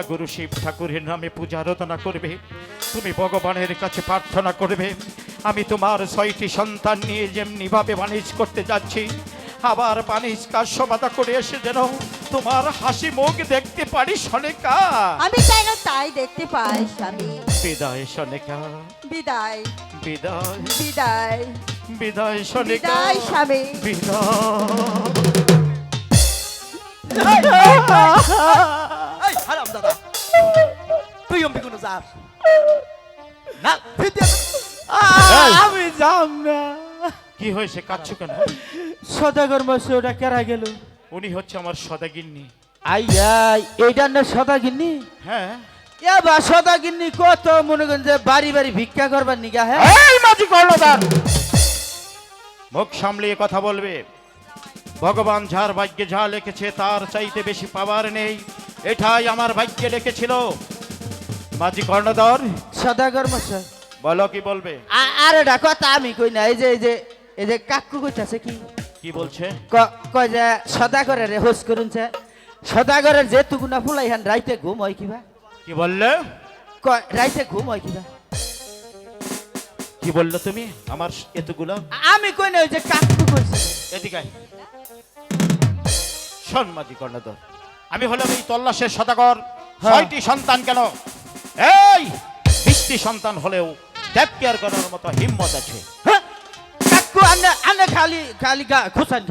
গুরু শিব ঠাকুরের নামে পূজা আরাধনা করবে, তুমি ভগবানের কাছে প্রার্থনা করবে আমি তোমার 6টি সন্তান নিয়ে যেমনি ভাবে বাণিজ করতে যাচ্ছি, আবার বাণিজ কাজ সমাধা করে এসে যেন তোমার হাসি মুখ দেখতে পারি সনেকা। আমি যেন তাই দেখতে পাই স্বামী। বিদায় সনেকা, বিদায় বিদায়, বিদায় বিদায় সনেকা, বিদায় স্বামী। বিদায়। এই হারাম দাদা, তুই অম্বি কোন যাস না? আমি যাম না। কি হয়েছে, কাঁদছো কেন? সদাগর মাসে ওটা কেরা গেল? উনি হচ্ছে আমার সদাগিন্নি। আইয়া এইটার না সদাগিন্নি? হ্যাঁ। এবার সদাগিন্নি কত মনে করেন যে বাড়ি বাড়ি ভিক্ষা করবার নিগা। হ্যাঁ এই মাঝি কর্ণধার, মুখ সামলিয়ে কথা বলবে। ভগবান যার ভাগ্যে যা লিখেছে তার চাইতে বেশি পাওয়ার নেই, এটাই আমার ভাগ্যে লিখেছিল। মাঝি কর্ণধর, সদাগর মাসে বলো কি বলবে? আর এটা কথা আমি কই না। এই যে কাকু কইতাছে কি কি বলছে? কয় যে সদাগরের হোস করুনছে, সদাগরের যে তুগুনা ফুলাই হান রাইতে ঘুম হয় কিবা। কি বললে? কয় রাইতে ঘুম হয় কিবা। কি বললো তুমি আমার এতগুলো? আমি কই না, ওই যে কাকু কইছে। এদিকে আয়। শোন মাঝি কর্ণধর, আমি হলাম এই তল্লাশের সদাগর। 6টি সন্তান কেন, এই 20টি সন্তান হলেও টেক কেয়ার করার মতো হিম্মত আছে। হ্যাঁ? কাকু আনে খালি খালি খুশান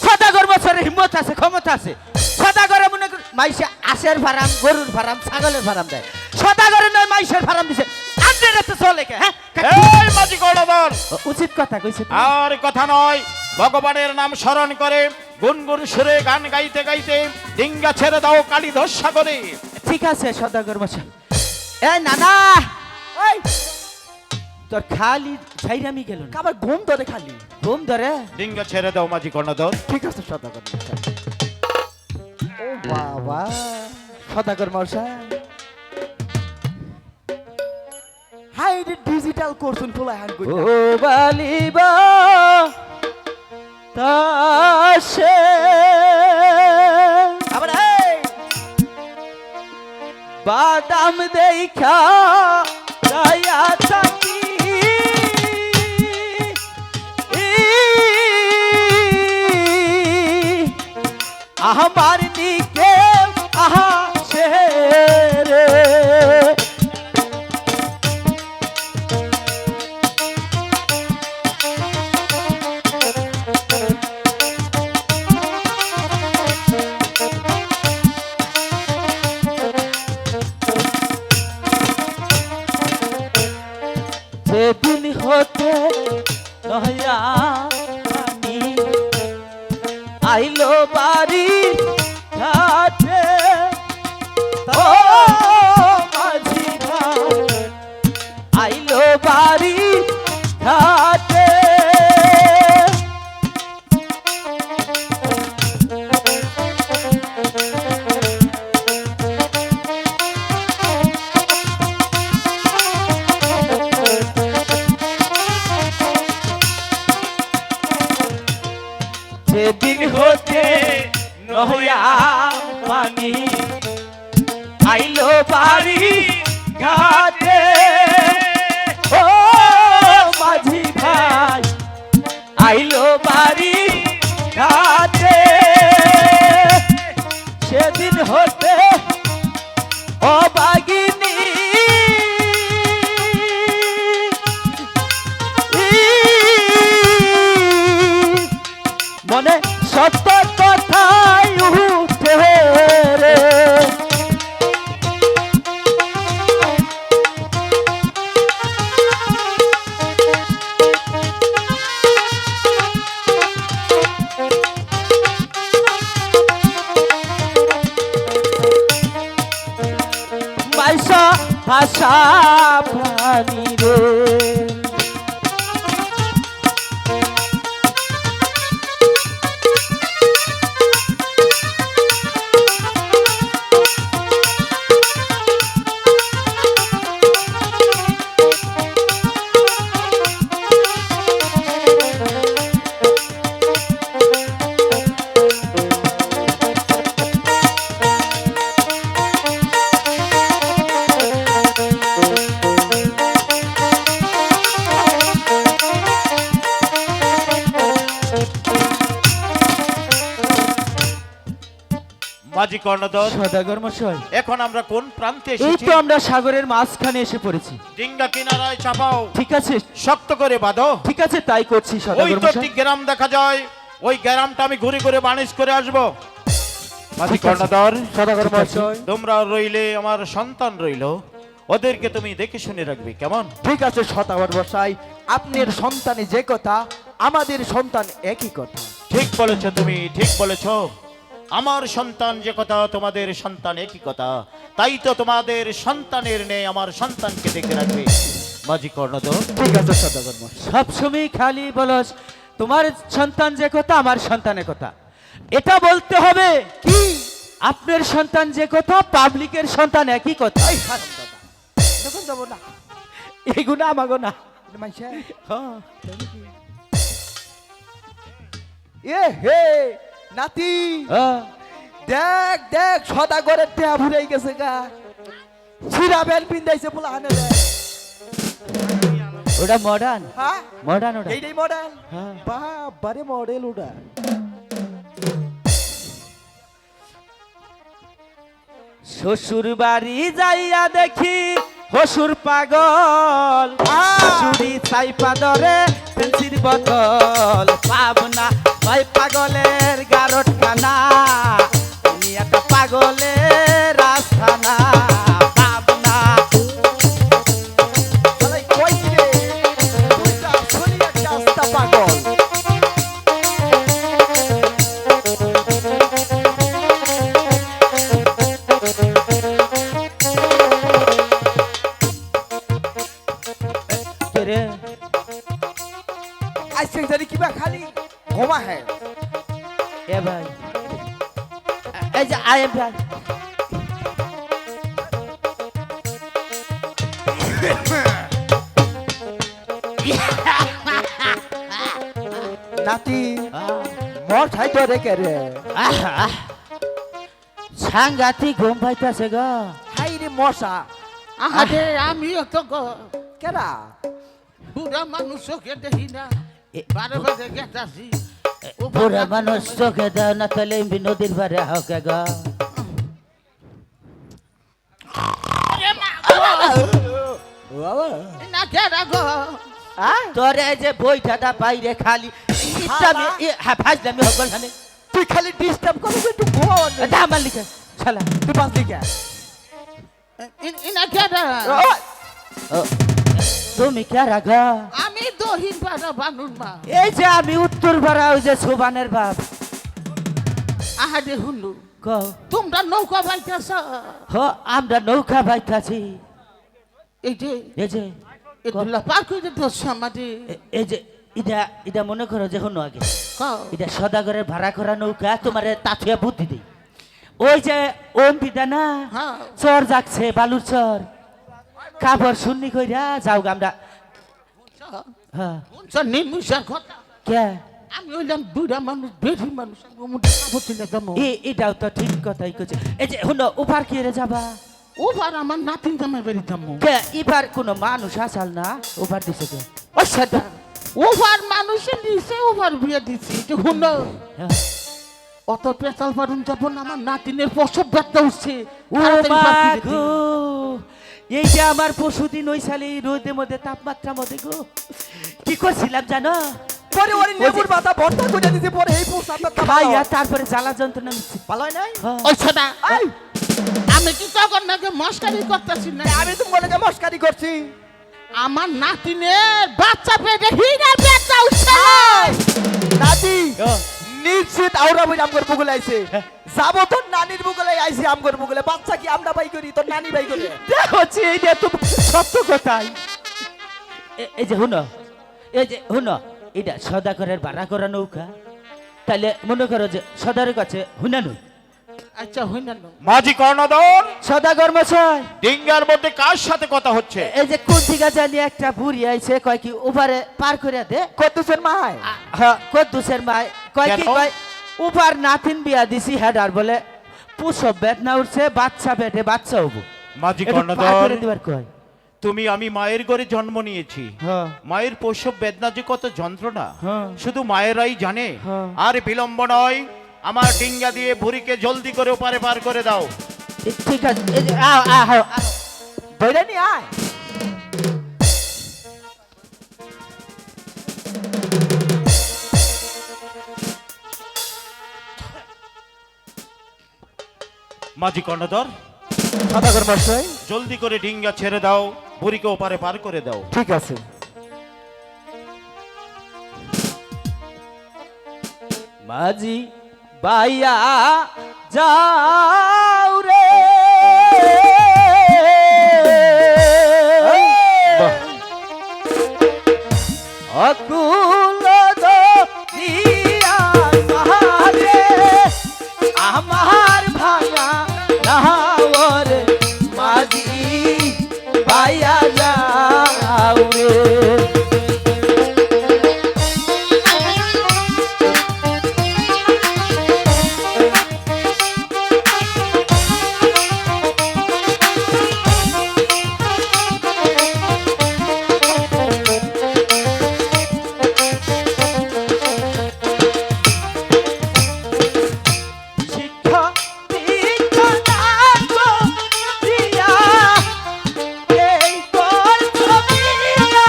সদাগর বছরের হিম্মত আছে, ক্ষমতা আছে। সদাগরে মনে করি মাইসে আশের ফারাম, গরুর ফারাম, ছাগলের ফারাম দেয়। সদাগরে নয় মাইসের ফারাম দিছে। আন্ডে রাতে চলে কে? হ্যাঁ এই মাঝি কর্ণধর, উচিত কথা কইছে। আর কথা নয়, ভগবানের নাম স্মরণ করে গুনগুন সুরে গান গাইতে গাইতে ডিঙ্গা ছেড়ে দাও কালীধর সাগরে। ঠিক আছে সদাগর মশাই। এই নানা, এই তোর খালি ছাইরামি গেল না? আমার ঘুম ধরে খালি। ঘুম ধরে? ডিঙ্গা ছেড়ে দাও মাঝি কর্ণধর। ঠিক আছে সদাগর মশাই। ও বাবা, সদাগর মশাই হাই রে ডিজিটাল কোর্সন ফুলাই হান কই। ও বালিবা তাসে আবার এই বাদাম দেখা দয়া থাকি আমার নিকে আহা শেরে সেদিন হতে নয়া আমি আইলো বাড়ি ঘাটে ও মাঝি ভাই আইলো বাড়ি ঘাটে সেদিন হতে নয়া পানি আইলো বাড়ি ঘাটে ও মাঝি ভাই আইলো বাড়ি ঘাটে সেদিন হতে অবাগিনী মনে সত্য কথাই উঠে রে মাইসা ভাষা প্রাণী রে মাঝি কর্ণধর, সদাগর মশাই, এখন আমরা কোন প্রান্তে এই এসেছি? তো আমরা সাগরের মাঝখানে এসে পড়েছি। ডিঙ্গা কিনারায় চাপাও, ঠিক আছে, শক্ত করে বাঁধো। ঠিক আছে, তাই করছি ওই সদাগর তো মশাই। একটি গ্রাম দেখা যায়, ওই গ্রামটা আমি ঘুরে ঘুরে বানিশ করে আসবো। মাঝি ঠিক আছে। কর্ণধর, সদাগর ঠিক আছে। মশাই, তোমরা রইলে আমার সন্তান রইল, ওদেরকে তুমি দেখে শুনে রাখবে, কেমন? ঠিক আছে সদাগর মশাই, আপনার সন্তানে যে কথা আমাদের সন্তান একই কথা। ঠিক বলেছ তুমি, ঠিক বলেছ। আমার সন্তান যে কথা, তোমাদের সন্তান একই কথা। তাই তো তোমাদের সন্তানের নেই, আমার সন্তানকে দেখে রাখবে মাঝি কর্ণধর। ঠিক আছে সদাগর মশাই। সবসময় খালি বলস তোমার সন্তান যে কথা আমার সন্তানের কথা, এটা বলতে হবে কি আপনার সন্তান যে কথা পাবলিকের সন্তান একই কথা। এই হারাম দাদা, তখন যাবো না এইগুলো আমাগো না। মাইশা। হ্যাঁ। এ হে নাতি, হ্যাঁ। দেখ দেখ সদাগরের দেয়া ভুরাই গেছে গা, ছিড়া বেল পিন্দাইছে বলে আনে রে। ওটা মডার্ন, হ্যাঁ মডার্ন ওটা। এইটাই মডেল। হ্যাঁ। বাবারে মডেল ওটা। শ্বশুর বাড়ি যাইয়া দেখি হসুর পাগল, চুরি চাইপা ধরে পেন্সির বদল, পাবনা ভাই পাগলের গারট খানা, তুমি একটা পাগলের রাস্তানা, পাবনা। শালাই কই রে, তুই তো আসলেই একটা আস্তা পাগল। কে রে? আজকে জানি কিবা খালি ঘুমা হ্যাঁ। এ ভাই, এই যে আয় ভাই। নাতি মর খাই তো রে কে রে। সাংঘাতিক ঘুম পাইতেছে গো। হাই রে মশা। আরে আমিও তো কেডা? বুড়া মানুষকে দেখি না, বারে বারে গেতাছি। বুড়া মানুষ চোখে দাও না, তাহলে এমনি নদীর পারে হোকে গো। না কেডা গো? তোর এই যে বইটাটা বাইরে খালি ইসলামে ফাজলামি হগল হানে। তুই খালি ডিস্টার্ব করবি একটু ঘুম। আমার লিখে শালা। তুই বাঁচলি কে? ইনা কেডা? ও, তুমি কে রাগা? আমি দহিন পাড়া বানুর মা। এই যে আমি উত্তর পাড়া, ওই যে সুবানের বাপ। আহারে হুল্লু, কও। তোমরা নৌকা বাইতেছ? হ, আমরা নৌকা বাইতাছি। এই যে এই যে এগুলা পার করে দোষ আমাদের। এই যে এটা এটা মনে করো যে হনো আগে কও এটা সদাগরের ভাড়া করা নৌকা, তোমার তাথুয়া বুদ্ধি দেই। ওই যে ওম পিতা না, হ্যাঁ। চর যাচ্ছে বালুর চর, কাপড় শুননি কইরা যাও গা আমরা। হ্যাঁ, নির্মিষার কথা। কে? আমি হইলাম বুড়া মানুষ, বেশি মানুষ, এটাও তো ঠিক কথাই কইছে। এই যে হনো উপার কি রে যাবা? ওভার আমার নাতিন জামাই বাড়ি যাবো। কে এবার কোনো মানুষ আসাল না উপার দিছে কে? ও সেটা ওভার মানুষে দিছে, ওভার বিয়ে দিছি। যে হুনো হ্যাঁ। অত পেঁচাল পারুন যাবো না, আমার নাতিনের প্রসব ব্যথা উঠছে। ও তাড়াতাড়ি মা বাড়ি যেতে। গো, এই যে আমার পশুদিন ওই সালে রোদের মধ্যে তাপমাত্রা মধ্যে গো কি করছিলাম জানো? পরে ওরে লেবুর পাতা ভর্তা করে দিতে, পরে এই পোষাটা খাইয়া তারপরে জ্বালা যন্ত্রণা নিচ্ছি। পালয় নাই। হ্যাঁ। ও সেটা এই, আমি কি তখন নাকি মস্কারি করতেছি না? আমি তো মনে করে মস্কারি করছি। আমার নাতিনের বাচ্চা পেটে হিনার ব্যথা উঠছে। নাতি হ্যাঁ। নিশ্চিত আউরা বই আমগর বুগলে আইছে। যাবো তোর নানির বুগলে আইছে, আমগর বুগলে। বাচ্চা কি আমরা বাই করি, তোর নানি বাই করে। হচ্ছে এইটা তো সত্য কথাই। এই যে হুনো, এই যে হুনো, এটা সদাগরের ভাড়া করা নৌকা, তাহলে মনে করো যে সদাগরের কাছে হুনা নই। আচ্ছা হই না নো। মাঝি কর্ণধর, সদাগর মশাই, ডিঙ্গার মধ্যে কার সাথে কথা হচ্ছে? এই যে কোন দিকে জানি একটা বুড়ি আইছে, কয় কি ওপারে পার করে দে। কদ্দুসের মায় হ্যাঁ, কদ্দুসের মায় কয় কি কেন? কয় উপার নাতিন বিয়া দিছি হেডার বলে পুষব বেদনা উঠছে, বাচ্চা পেটে বাচ্চা হবো। মাঝি একটু পার কর্ণধর, করে দিবার কয়। তুমি আমি মায়ের ঘরে জন্ম নিয়েছি। হ্যাঁ। মায়ের প্রসব বেদনা যে কত যন্ত্রণা হ্যাঁ। শুধু মায়েরাই জানে। হ্যাঁ। আর বিলম্ব নয়, আমার ডিঙ্গা দিয়ে বুড়িকে জলদি করে ওপারে পার করে দাও। ঠিক আছে এই যে, আও, আও, আও। ধরে নি আয় মাঝি কর্ণধর, সদাগর মশাই জলদি করে ডিঙ্গা ছেড়ে দাও, বুড়িকে ওপারে পার করে দাও। ঠিক আছে। মাঝি বাইয়া যাও রে অকুল দিয়া সাহারে আমার ভাঙা নাওর মাঝি বাইয়া যাও রে। শিক্ষা দীক্ষা দাও দিয়া এই তোর ছবিয়া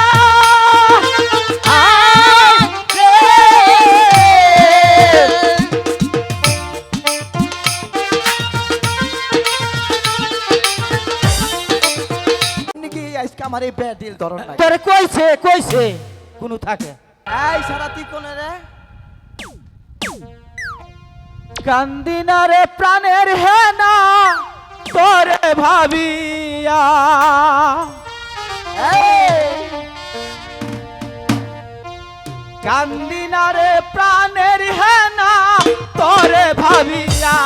আরে নাকি আজকে আমার এই ব্যাটিল ধরন নাই তোরে কইছে কোনো থাকে এই সারা তুই কোনে রে কান্দিনা রে প্রাণের হেনা তোরে ভাবিয়া কান্দিনা রে প্রাণের হেনা তোরে ভাবিয়া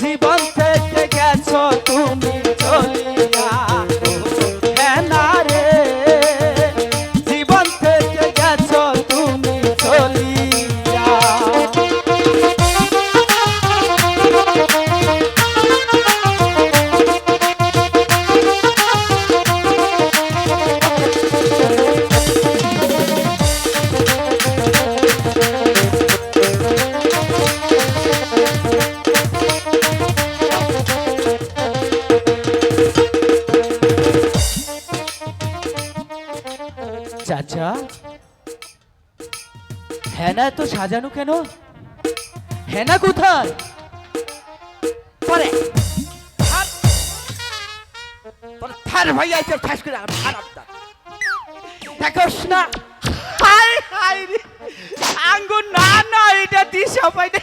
জীবন থেকে গেছো তুমি চলিয়া হেনা রে জীবন থেকে গেছো তুমি চলিয়া। চাচা হেনা তো সাজানো কেন? হেনা কোথায়? পরে তোর থার ভাই আইতে ঠাস করে খারাপ দা দেখোস না হাই হাই রে আঙ্গুর না এটা দিশা পাইনি।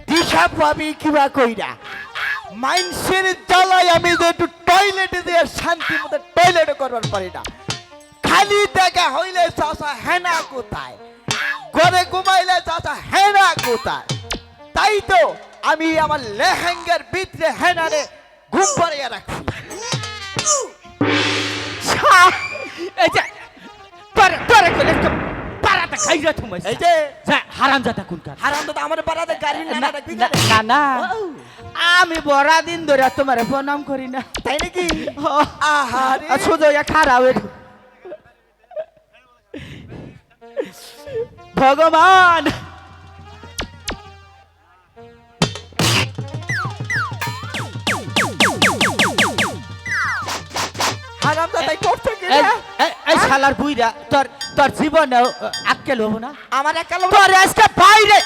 দিশা পাবি কিবা কইরা মাইন্সের জ্বালায় আমি যে একটু টয়লেটে দিয়ে শান্তি মতো টয়লেটে করবার পারি না খালি দেখা হইলে চাচা হেনা কোথায় ঘরে ঘুমাইলে চাচা হেনা কোথায় তাই তো আমি আমার লেহেঙ্গার ভিতরে হেনারে ঘুম পাড়িয়ে রাখছি এই যে তোরে করে একটা পারাটা খাইরা তুমি এই যে হারামজাদা কোনকার? হারাম তো আমার পাড়াতে গাড়ি না রাখবি না না না আমি বড়া দিন ধরে তোমারে প্রণাম করি না তাই নাকি আহারে শুধু খারাপ ভগবান হারাম তো তাই করছে কি এই রে? এই শালার বুইরা তোর জীবনে আক্কেল হবো না আমার একাল তোর আজকে বাইরে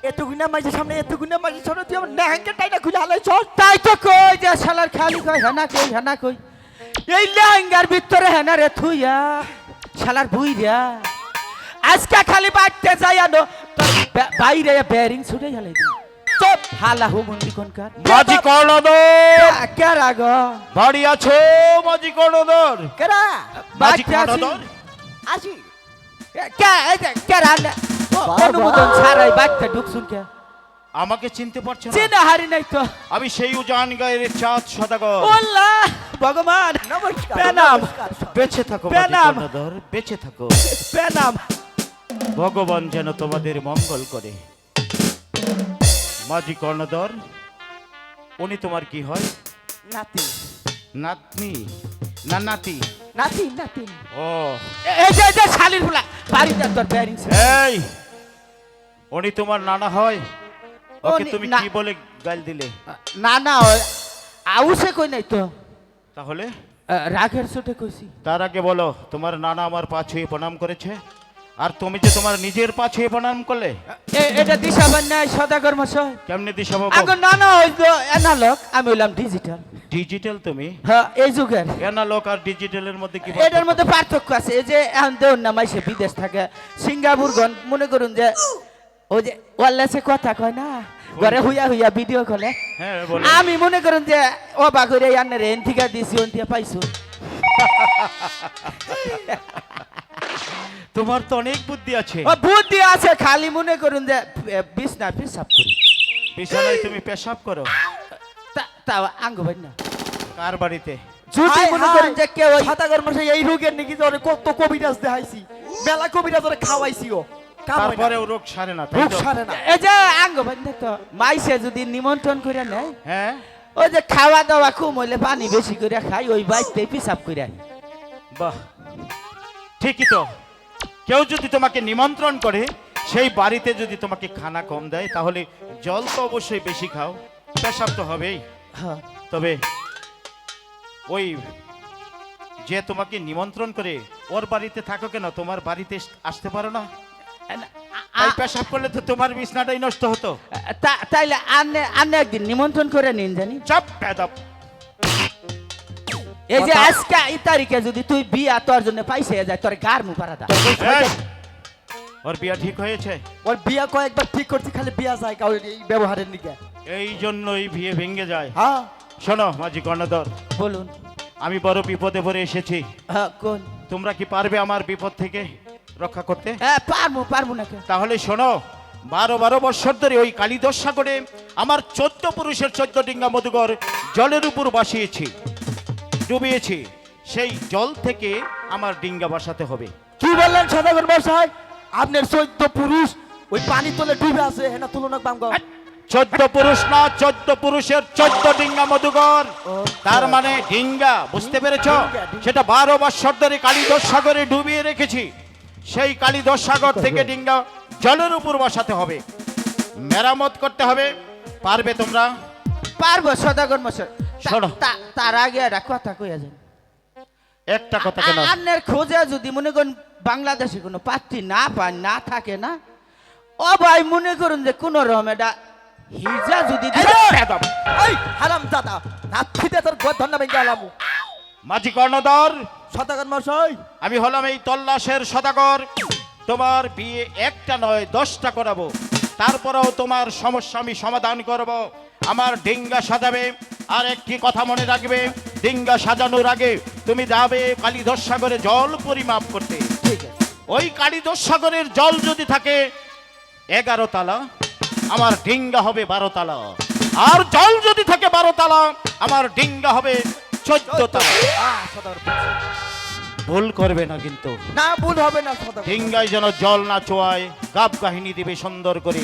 এতগুনা মাঝে সামনে এতগুনা মাঝে সামনে তুই আমার লেহেঙ্গা টাইনা খুলে হালাই তাই তো কই যে শালার খালি কই হেনা কই এই লেহেঙ্গার ভিতরে হেনা রে থুইয়া শালার বুইরা আজকে খালি বাড়তে যাই আনো বাইরে বেয়ারিং ছুটে গেলে চপ হালা হো মন্দি কোনকার মাঝি কর্ণধর, কে রাগ বাড়ি আছো মাঝি কর্ণধর? কেরা মাঝি বাচ্চা আছি। কর্ণধর, আসি কে রান্না অনুমোদন ছাড়াই বাচ্চা ঢুকছুন কে আমাকে চিনতে পারছো না? চিনা হারি নাই তো আমি সেই উজান গায়ের চাঁদ সদাগর। আল্লাহ ভগবান নমস্কার প্রণাম। নমস্কার বেঁচে থাকো মাঝি প্রণাম। কর্ণধর, বেঁচে থাকো। প্রণাম ভগবান যেন তোমাদের মঙ্গল করে। মাঝি কর্ণধর, উনি তোমার কি হয়? নাতি নাতনি না নাতি? নাতি নাতি ও এই যে শালির ফুলা বাড়িতে তোর বেয়ারিং এই উনি তোমার নানা হয়? ওকে উনি তুমি না- কি বলে গাল দিলে? না না আউসে কই নাই তো তাহলে রাগের চোটে কইছি। তার আগে বলো, তোমার নানা আমার পা ছুঁয়ে প্রণাম করেছে, আর তুমি যে তোমার নিজের পা ছুঁয়ে প্রণাম করলে? এটা দিশাবান নাই সদাগর মশাই। কেমনে দিশা বাবু? আগে না না হইতো অ্যানালগ, আমি হইলাম ডিজিটাল। ডিজিটাল তুমি? হ্যাঁ এই যুগের। অ্যানালগ আর ডিজিটালের মধ্যে কি এটার পার্থক্য? মধ্যে পার্থক্য আছে। এই যে এখন দেউন না মাইসে বিদেশ থাকে, সিঙ্গাপুর গন মনে করুন যে ওই যে ওয়ারলেসে কথা কয় না, ঘরে হুইয়া হুইয়া ভিডিও কলে। হ্যাঁ বলো। আমি মনে করুন যে অবাক করে আন্নারে এনথিকা দিছি ওনথিকা পাইছো। তোমার তো অনেক বুদ্ধি আছে। ও বুদ্ধি আছে, খালি মনে করুন যে বিছনা পেশাব করি। বিছানায় তুমি পেশাব করো? তা আঙ্গ ভাই না কার বাড়িতে? যদি মনে করেন যে কেউ ওই সদাগর মশাই এই রোগের নাকি যে ওরে কত কবিরাজ দেখাইছি, মেলা কবিরাজ ওরে খাওয়াইছি, ও কাম হয় না। তারপরেও রোগ সারে না, তাই রোগ তো? সারে না। এই যে আঙ্গ ভাই না তো মাইসে যদি নিমন্ত্রণ করে নেয়, হ্যাঁ ওই যে খাওয়া দাওয়া কম হইলে পানি বেশি করে খাই, ওই বাইতে পেশাব করে আনি। বাহ, ঠিকই তো। কেউ যদি তোমাকে নিমন্ত্রণ করে, সেই বাড়িতে যদি তোমাকে খানা কম দেয়, তাহলে জল তো অবশ্যই বেশি খাও, পেশাব তো হবেই। হ্যাঁ। তবে ওই যে তোমাকে নিমন্ত্রণ করে ওর বাড়িতে থাকো কেন? তোমার বাড়িতে আসতে পারো না? তাই পেশাব করলে তো তোমার বিছনাটাই নষ্ট হতো। তাইলে আন্নে একদিন নিমন্ত্রণ করে নিন জানি। চাপ বেদব। এই যে আজকে এই তারিখে যদি তুই বিয়া তোর জন্য পাইছে যায়, তোর গার মু পারাদা। এই, ওর বিয়া ঠিক হয়েছে? ওর বিয়া কয়েকবার ঠিক করছি, খালি বিয়া যায় কাউ এই ব্যবহারের নিকে। এই জন্যই বিয়ে ভেঙে যায়। হ্যাঁ শোনো মাঝি কর্ণধর, বলুন। আমি বড় বিপদে পড়ে এসেছি। হ্যাঁ কোন? তোমরা কি পারবে আমার বিপদ থেকে রক্ষা করতে? হ্যাঁ পারবো না কে? তাহলে শোনো, 12 বছর ধরে ওই কালীদশ সাগরে আমার 14 পুরুষের 14 ডিঙ্গা মধুকর জলের উপর বাসিয়েছি, ডুবিয়েছি। সেই জল থেকে আমার ডিঙ্গা বসাতে হবে। কি বললেন সদাগর মশাই? আপনার 14 পুরুষ ওই পানি তলে ডুবে আছে, হেনা তুলনা বামগো। 14 পুরুষ না, 14 পুরুষের 14 ডিঙ্গা মধুকর। তার মানে ডিঙ্গা, বুঝতে পেরেছো? সেটা 12 বছর ধরে কালীদশ সাগরে ডুবিয়ে রেখেছি। সেই কালীদশ সাগর থেকে ডিঙ্গা জলের উপর বসাতে হবে, মেরামত করতে হবে। পারবে তোমরা? পারবো সদাগর মশাই। শোনো। তার আগে একটা কথা কইয়া যান। একটা কথা কেন? আন্নের খোঁজে যদি মনে করেন বাংলাদেশে কোনো পাত্রী না পান, না থাকে না, ও ভাই মনে করুন যে কোন রকম এটা হিজা যদি বেদব। এই হারাম দাদা, নাথিতে তোর গধন্না ভেঙে আলামু। মাঝি কর্ণধর, সদাগর মশাই, আমি হলাম এই তল্লাশের সদাগর। তোমার বিয়ে একটা নয় 10টা করাবো, তারপরেও তোমার সমস্যা আমি সমাধান করব। আমার ডিঙ্গা সাজাবে। আর একটি কথা মনে রাখবে, ডিঙ্গা সাজানোর আগে তুমি যাবে কালীধর সাগরে জল পরিমাপ করতে। ঠিক আছে। ওই কালীধর সাগরের জল যদি থাকে 11 তালা, আমার ডিঙ্গা হবে 12 তালা। আর জল যদি থাকে 12 তালা, আমার ডিঙ্গা হবে 14 তালা। সদাগর মশাই। ভুল করবে না কিন্তু। না ভুল হবে না সদাগর। ডিঙ্গায় যেন জল না চোয়ায়, গাব কাহিনী দিবে সুন্দর করে।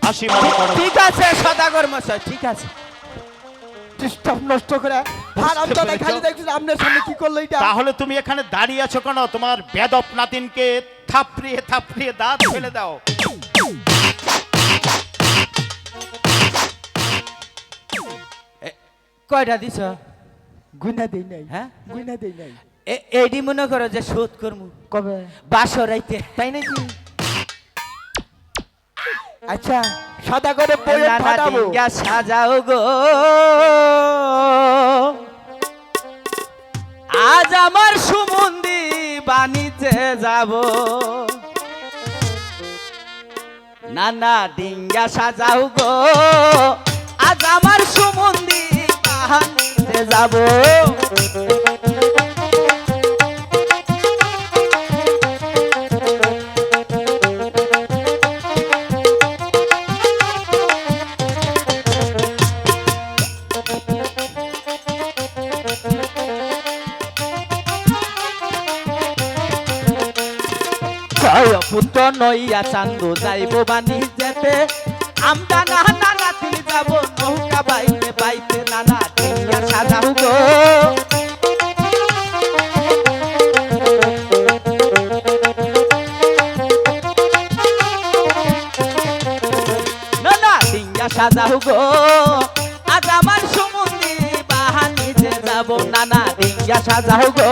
হাসি মারি করো। ঠিক আছে সদাগর মশাই, ঠিক আছে। সিস্টেম নষ্ট করে হারাম দাদা খালি দেখছিস আপনার সামনে কি করলো এটা? তাহলে তুমি এখানে দাঁড়িয়ে আছো কেন? তোমার বেদব নাতিনকে থাপড়িয়ে থাপড়িয়ে দাঁত ফেলে দাও। কয়টা দিছ? গুনা দেই নাই। হ্যাঁ গুনা দেই নাই। এইটি মনে করো যে শোধ করমু কবে? বাসর রাইতে। তাই নাকি? আচ্ছা সদাগরে বইয়ে নানা ফাটাবো। ডিঙ্গা সাজাও গো, আজ আমার সুমন্দি বাণিতে যাব। নানা ডিঙ্গা সাজাও গো, আজ আমার সুমন্দি বাণিতে যাব। পুত্র নইয়া চান্দু যাইব বাণী যেতে, আমরা নানা নাতি যাব নৌকা বাইতে বাইতে। নানা ডিঙ্গা সাজাও গো, সাজাও গো আজ আমার সমুদ্রে বাহানিতে যাব নানা ডিঙ্গা সাজাও গো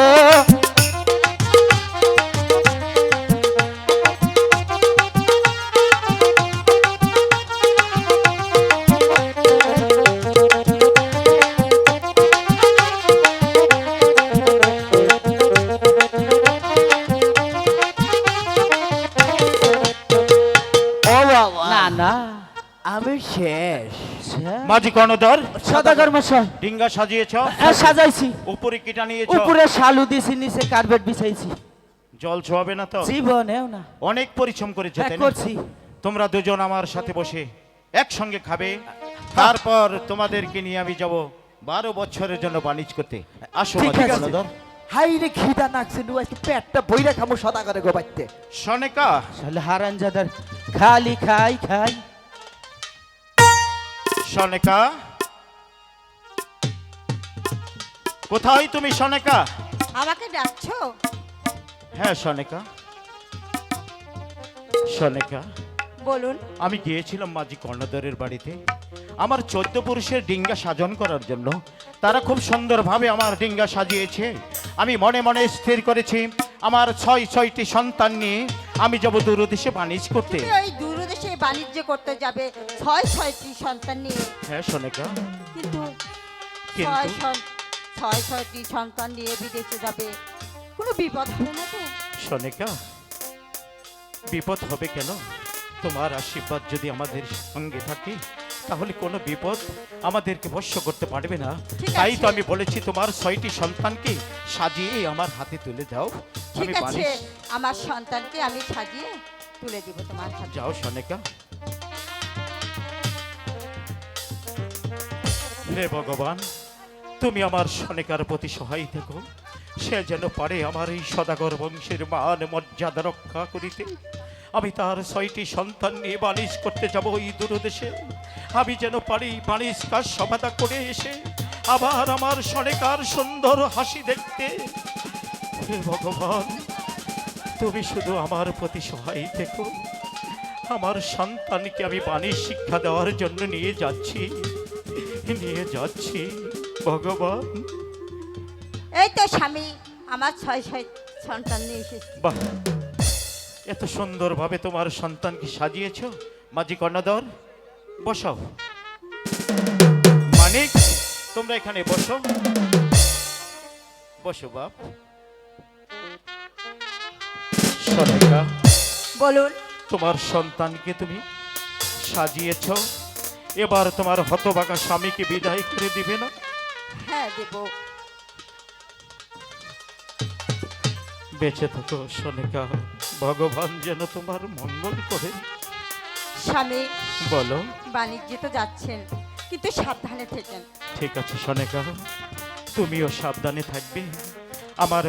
ও বাবা না না আমি শেষ মাঝি কর্ণধর সদাগর মশাই ডিঙ্গা সাজিয়েছ, সাজাইছি উপরে কিটা নিয়েছ, উপরে শালু দিছি নিচে কার্পেট বিছাইছি জল ছোঁয়াবে না তো? জীবনেও না অনেক পরিশ্রম করেছ হ্যাঁ, তাই না? করছি তোমরা দুজন আমার সাথে বসে একসঙ্গে খাবে, তারপর তোমাদেরকে নিয়ে আমি যাব 12 বছরের জন্য বাণিজ্য করতে। আসো ঠিক মাঝি আছে। কর্ণধর। হাই রে খিদা নাকছে নু আজকে পেটটা বইরা খামু সদা করে গো বাইতে সনেকা, শালা হারামজাদার খালি খাই খাই সনেকা, কোথায় তুমি সনেকা? আমাকে ডাকছো? হ্যাঁ সনেকা। সনেকা, বলুন। আমি গিয়েছিলাম মাঝি কর্ণধরের বাড়িতে আমার 14 পুরুষের ডিঙ্গা সাজন করার জন্য। তারা খুব সুন্দরভাবে আমার ডিঙ্গা সাজিয়েছে। আমি মনে মনে স্থির করেছি আমার 6টি সন্তান নিয়ে আমি যাব দূরদেশে বাণিজ্য করতে। তুমি ওই দূরদেশে বাণিজ্য করতে যাবে 6টি সন্তান নিয়ে, হ্যাঁ সনেকা। কিন্তু কিন্তু? 6টি সন্তান নিয়ে বিদেশে যাবে, কোনো বিপদ হবে না তো? সনেকা, বিপদ হবে কেন? তোমার আশীর্বাদ যদি আমাদের সঙ্গে থাকে তাহলে কোনো বিপদ আমাদেরকে বশ্য করতে পারবে না। ঠিক তাই তো আছে। আমি বলেছি তোমার 6টি সন্তানকে সাজিয়ে আমার হাতে তুলে দাও। ঠিক আমি আছে, বাণিজ্য আমার সন্তানকে আমি সাজিয়ে তুলে দিব তোমার হাতে। যাও সনেকা। হে ভগবান, তুমি আমার সনেকার প্রতি সহায় থেকো, সে যেন পারে আমার এই সদাগর বংশের মান মর্যাদা রক্ষা করিতে। আমি তার 6টি সন্তান নিয়ে বাণিজ্য করতে যাব ওই দূরদেশে। আমি যেন পারি বাণিজ্য কাজ সমাধা করে এসে আবার আমার সনেকার সুন্দর হাসি দেখতে। হে ভগবান, তুমি শুধু আমার প্রতি সহায় থেকো। আমার সন্তানকে আমি বাণিজ্য শিক্ষা দেওয়ার জন্য নিয়ে যাচ্ছি ভগবান। এই তো স্বামী, আমার 6 সন্তান নিয়ে এসেছি। বাহ, এত সুন্দরভাবে তোমার সন্তানকে সাজিয়েছ। মাঝি কর্ণধর, বসাও। মানিক, তোমরা এখানে বসো। বসো বাপ। সনেকা, বলুন। তোমার সন্তানকে তুমি সাজিয়েছ, এবার তোমার হতভাগা স্বামীকে বিদায় করে দিবে না? হ্যাঁ দেব। বেঁচে থাকো সনেকা, ভগবান যেন তোমার মঙ্গল করে। স্বামী, বলো। বাণিজ্যে তো যাচ্ছেন, কিন্তু সাবধানে থেকেন। ঠিক আছে সনেকা, তুমিও সাবধানে থাকবে। আমার